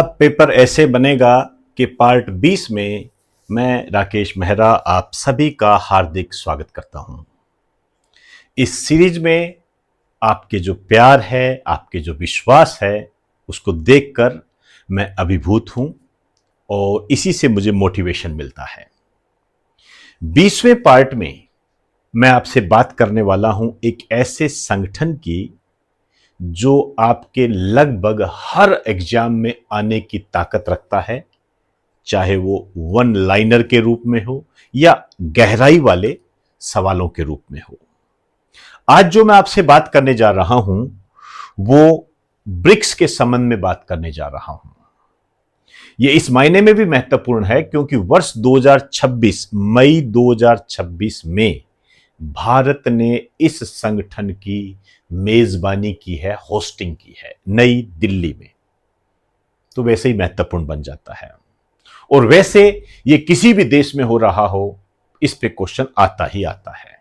अब पेपर ऐसे बनेगा कि पार्ट 20 में मैं राकेश मेहरा आप सभी का हार्दिक स्वागत करता हूं। इस सीरीज में आपके जो प्यार है, आपके जो विश्वास है, उसको देखकर मैं अभिभूत हूं और इसी से मुझे मोटिवेशन मिलता है। 20वें पार्ट में मैं आपसे बात करने वाला हूं एक ऐसे संगठन की जो आपके लगभग हर एग्जाम में आने की ताकत रखता है, चाहे वो वन लाइनर के रूप में हो या गहराई वाले सवालों के रूप में हो। आज जो मैं आपसे बात करने जा रहा हूं वो ब्रिक्स के संबंध में बात करने जा रहा हूं। यह इस मायने में भी महत्वपूर्ण है क्योंकि वर्ष 2026 मई 2026 में भारत ने इस संगठन की मेजबानी की है, होस्टिंग की है नई दिल्ली में। तो वैसे ही महत्वपूर्ण बन जाता है और वैसे ये किसी भी देश में हो रहा हो, इस पे क्वेश्चन आता ही आता है।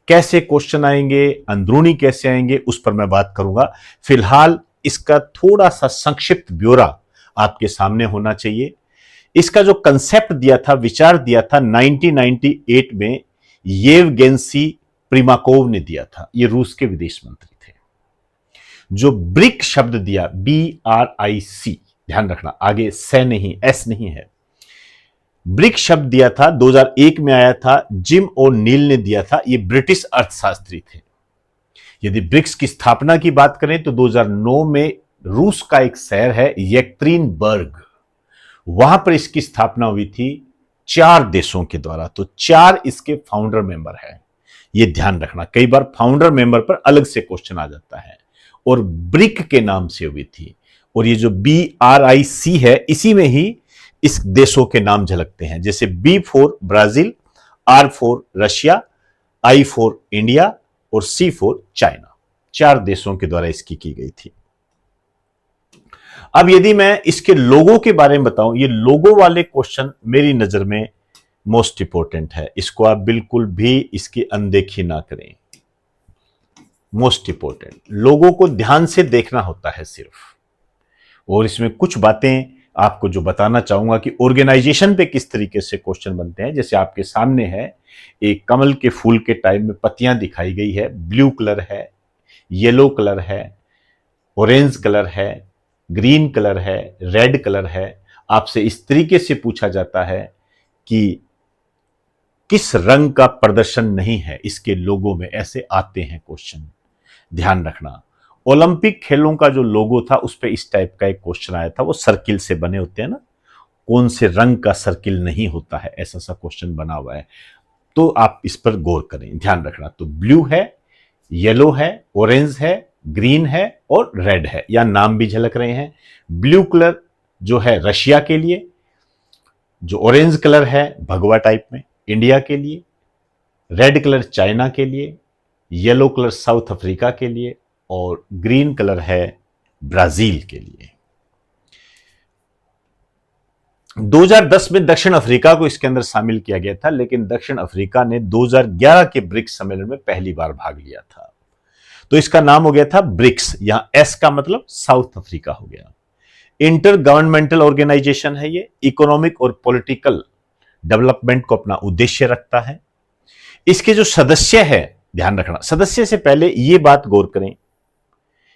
कैसे क्वेश्चन आएंगे, अंदरूनी कैसे आएंगे, उस पर मैं बात करूंगा। फिलहाल इसका थोड़ा सा संक्षिप्त ब्यौरा आपके सामने होना चाहिए। इसका जो कंसेप्ट दिया था, विचार दिया था 1998 में येवगेंसी प्रिमाकोव ने दिया था। ये रूस के विदेश मंत्री थे। जो ब्रिक शब्द दिया, BRIC, ध्यान रखना आगे से नहीं, एस नहीं है। ब्रिक शब्द दिया था 2001 में आया था, जिम ओ नील ने दिया था। ये ब्रिटिश अर्थशास्त्री थे। यदि ब्रिक्स की स्थापना की बात करें तो 2009 में रूस का एक शहर है येक्त्रिनबर्ग, वहां पर इसकी स्थापना हुई थी 4 देशों के द्वारा। तो 4 इसके फाउंडर मेंबर हैं। यह ध्यान रखना, कई बार फाउंडर मेंबर पर अलग से क्वेश्चन आ जाता है। और ब्रिक के नाम से हुई थी। और ये जो BRIC है, इसी में ही इस देशों के नाम झलकते हैं, जैसे B for Brazil, R for Russia, I for India और C फॉर चाइना। 4 देशों के द्वारा इसकी की गई थी। अब यदि मैं इसके लोगों के बारे में बताऊं, ये लोगों वाले क्वेश्चन मेरी नजर में मोस्ट इंपोर्टेंट है। इसको आप बिल्कुल भी इसकी अनदेखी ना करें। मोस्ट इंपोर्टेंट, लोगों को ध्यान से देखना होता है सिर्फ। और इसमें कुछ बातें आपको जो बताना चाहूंगा कि ऑर्गेनाइजेशन पे किस तरीके से क्वेश्चन बनते हैं। जैसे आपके सामने है, एक कमल के फूल के टाइप में पत्तियां दिखाई गई है। ब्लू कलर है, येलो कलर है, ऑरेंज कलर है, ग्रीन कलर है, रेड कलर है। आपसे इस तरीके से पूछा जाता है कि किस रंग का प्रदर्शन नहीं है इसके लोगों में, ऐसे आते हैं क्वेश्चन। ध्यान रखना, ओलंपिक खेलों का जो लोगो था उस पे इस टाइप का एक क्वेश्चन आया था। वो सर्किल से बने होते हैं ना, कौन से रंग का सर्किल नहीं होता है, ऐसा सा क्वेश्चन बना हुआ है। तो आप इस पर गौर करें, ध्यान रखना। तो ब्लू है, येलो है, ऑरेंज है, ग्रीन है और रेड है। या नाम भी झलक रहे हैं। ब्लू कलर जो है रशिया के लिए, जो ऑरेंज कलर है भगवा टाइप में इंडिया के लिए, रेड कलर चाइना के लिए, येलो कलर साउथ अफ्रीका के लिए और ग्रीन कलर है ब्राजील के लिए। 2010 में दक्षिण अफ्रीका को इसके अंदर शामिल किया गया था, लेकिन दक्षिण अफ्रीका ने 2011 के ब्रिक्स सम्मेलन में पहली बार भाग लिया था। तो इसका नाम हो गया था ब्रिक्स। यहां एस का मतलब साउथ अफ्रीका हो गया। इंटर गवर्नमेंटल ऑर्गेनाइजेशन है ये। इकोनॉमिक और पॉलिटिकल डेवलपमेंट को अपना उद्देश्य रखता है। इसके जो सदस्य है, ध्यान रखना, सदस्य से पहले यह बात गौर करें,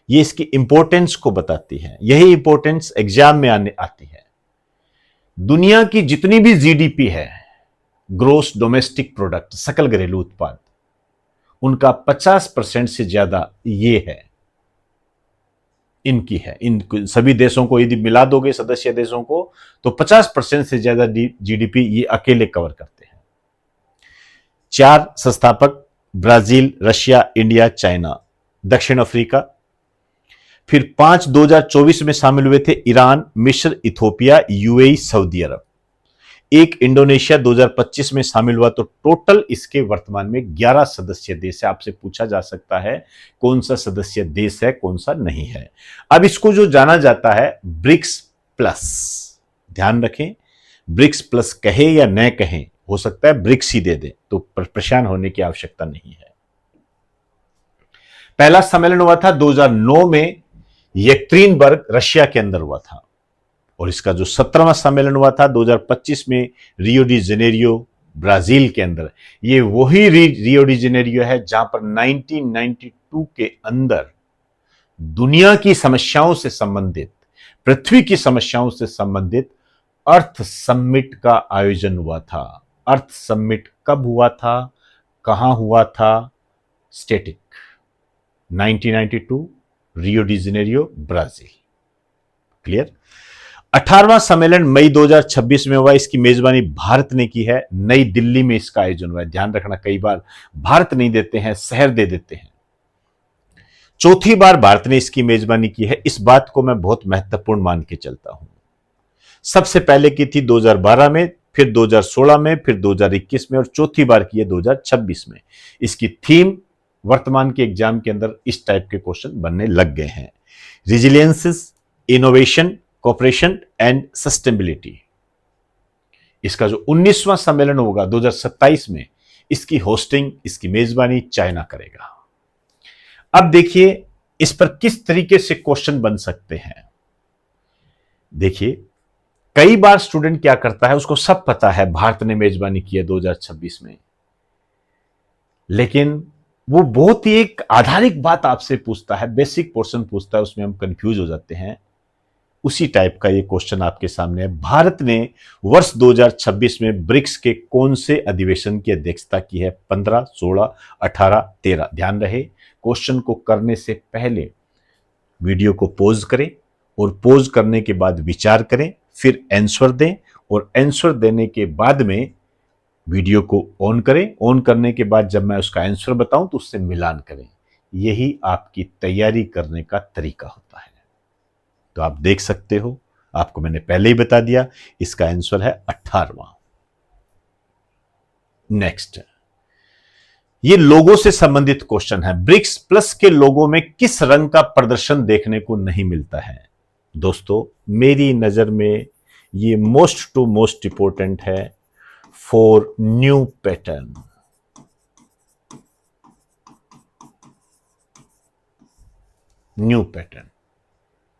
ये इसकी इंपॉर्टेंस को बताती है। यही इंपॉर्टेंस एग्जाम में आती है। दुनिया की जितनी भी जीडीपी है, ग्रोस डोमेस्टिक प्रोडक्ट, सकल घरेलू उत्पाद, उनका 50% से ज्यादा ये है, इनकी है। इन सभी देशों को यदि मिला दोगे, सदस्य देशों को, तो 50% से ज्यादा जीडीपी ये अकेले कवर करते हैं। 4 संस्थापक, ब्राजील, रशिया, इंडिया, चाइना, दक्षिण अफ्रीका। फिर 5 2024 में शामिल हुए थे ईरान, मिस्र, इथोपिया, यूएई, सऊदी अरब। 1 इंडोनेशिया 2025 में शामिल हुआ। तो टोटल इसके वर्तमान में 11 सदस्य देश है। आपसे पूछा जा सकता है कौन सा सदस्य देश है, कौन सा नहीं है। अब इसको जो जाना जाता है ब्रिक्स प्लस, ध्यान रखें, ब्रिक्स प्लस कहे या न कहें, हो सकता है ब्रिक्स ही दे दे, तो परेशान होने की आवश्यकता नहीं है। पहला सम्मेलन हुआ था 2009 में येक्त्रिनबर्ग, रशिया के अंदर हुआ था। और इसका जो 17वां सम्मेलन हुआ था 2025 में रियो डी जेनेरियो ब्राजील के अंदर, ये वही रियो डी जेनेरियो है जहां पर 1992 के अंदर दुनिया की समस्याओं से संबंधित, पृथ्वी की समस्याओं से संबंधित अर्थ समिट का आयोजन हुआ था। अर्थ समिट कब हुआ था, कहां हुआ था? Static, 1992 Rio de Janeiro Brazil. Clear? 18वां सम्मेलन मई 2026 में हुआ। इसकी मेजबानी भारत ने की है। नई दिल्ली में इसका आयोजन हुआ है। ध्यान रखना, कई बार भारत नहीं देते हैं, शहर दे देते हैं। चौथी बार भारत ने इसकी मेजबानी की है। इस बात को मैं बहुत महत्वपूर्ण मान के चलता हूं। सबसे पहले की थी 2012 में, फिर 2016 में, फिर 2021 में और चौथी बार की है 2026 में। इसकी थीम वर्तमान के एग्जाम के अंदर इस टाइप के क्वेश्चन बनने लग गए हैं: resilience, innovation, cooperation and sustainability. इसका जो 19वां सम्मेलन होगा 2027 में, इसकी होस्टिंग, इसकी मेजबानी चाइना करेगा। अब देखिए इस पर किस तरीके से क्वेश्चन बन सकते हैं। देखिए, कई बार स्टूडेंट क्या करता है, उसको सब पता है भारत ने मेजबानी की है 2026 में, लेकिन वो बहुत ही एक आधारिक बात आपसे पूछता है, बेसिक पोर्शन पूछता है, उसमें हम कंफ्यूज हो जाते हैं। उसी टाइप का ये क्वेश्चन आपके सामने है। भारत ने वर्ष 2026 में ब्रिक्स के कौन से अधिवेशन की अध्यक्षता की है? 15, 16, 18, 13। ध्यान रहे, क्वेश्चन को करने से पहले वीडियो को पॉज करें और पॉज करने के बाद विचार करें, फिर आंसर दें और आंसर देने के बाद में वीडियो को ऑन करें। ऑन करने के बाद जब मैं उसका आंसर बताऊं तो उससे मिलान करें। यही आपकी तैयारी करने का तरीका होता है। तो आप देख सकते हो, आपको मैंने पहले ही बता दिया, इसका आंसर है 18वां। नेक्स्ट, ये लोगो से संबंधित क्वेश्चन है। ब्रिक्स प्लस के लोगो में किस रंग का प्रदर्शन देखने को नहीं मिलता है? दोस्तों, मेरी नजर में ये मोस्ट टू मोस्ट इंपॉर्टेंट है for new pattern. New pattern,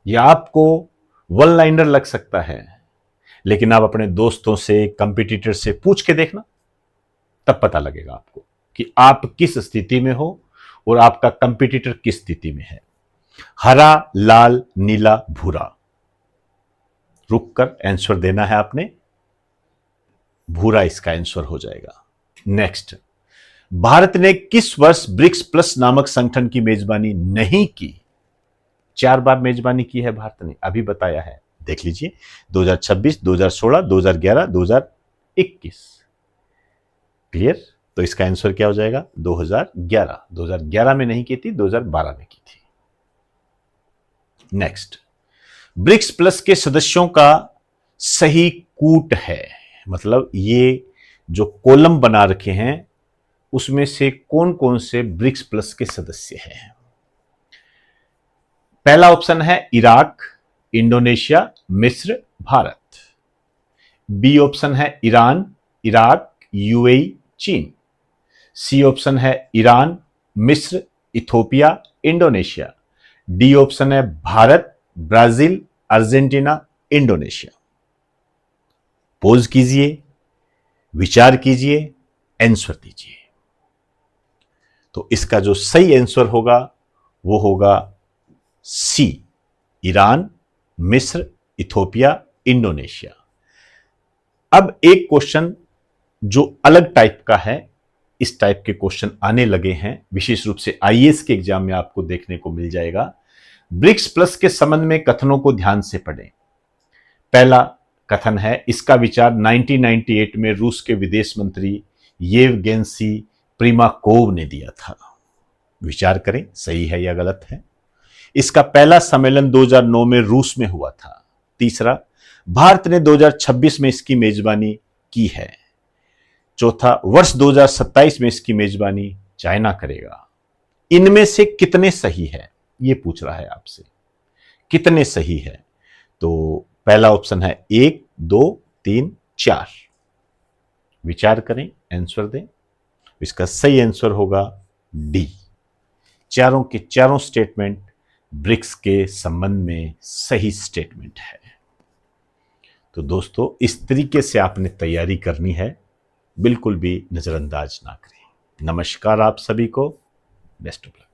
यह आपको वन लाइनर लग सकता है, लेकिन आप अपने दोस्तों से, कंपटीटर से पूछ के देखना, तब पता लगेगा आपको कि आप किस स्थिति में हो और आपका कंपटीटर किस स्थिति में है। हरा, लाल, नीला, भूरा। रुक कर आंसर देना है आपने। भूरा इसका आंसर हो जाएगा। नेक्स्ट, भारत ने किस वर्ष ब्रिक्स प्लस नामक संगठन की मेजबानी नहीं की? 4 बार मेजबानी की है भारत ने, अभी बताया है, देख लीजिए। 2026, 2016, 2011, 2021। क्लियर? तो इसका आंसर क्या हो जाएगा? 2011। 2011 में नहीं की थी, 2012 में की थी। नेक्स्ट, ब्रिक्स प्लस के सदस्यों का सही कूट है, मतलब ये जो कॉलम बना रखे हैं उसमें से कौन कौन से ब्रिक्स प्लस के सदस्य हैं? पहला ऑप्शन है इराक, इंडोनेशिया, मिस्र, भारत। बी ऑप्शन है ईरान, इराक, यूएई, चीन। सी ऑप्शन है ईरान, मिस्र, इथोपिया, इंडोनेशिया। डी ऑप्शन है Bharat, Brazil, Argentina, Indonesia. Pause कीजिए, विचार कीजिए, आंसर दीजिए। तो इसका जो सही आंसर होगा वो होगा सी, ईरान, मिस्र, इथोपिया, इंडोनेशिया। अब एक क्वेश्चन जो अलग टाइप का है, इस टाइप के क्वेश्चन आने लगे हैं, विशेष रूप से आईएएस के एग्जाम में आपको देखने को मिल जाएगा। ब्रिक्स प्लस के संबंध में कथनों को ध्यान से पढ़ें। पहला कथन है, इसका विचार 1998 में रूस के विदेश मंत्री येवगेंसी प्रिमाकोव ने दिया था। विचार करें, सही है या गलत है। इसका पहला सम्मेलन 2009 में रूस में हुआ था। तीसरा, भारत ने 2026 में इसकी मेजबानी की है। चौथा, वर्ष 2027 में इसकी मेजबानी चाइना करेगा। इनमें से कितने सही है, यह पूछ रहा है आपसे, कितने सही है? तो पहला ऑप्शन है 1, 2, 3, 4। विचार करें, आंसर दें। इसका सही आंसर होगा डी। चारों के चारों स्टेटमेंट ब्रिक्स के संबंध में सही स्टेटमेंट है। तो दोस्तों इस तरीके से आपने तैयारी करनी है, बिल्कुल भी नज़रअंदाज ना करें। नमस्कार आप सभी को, बेस्ट ऑफ लक।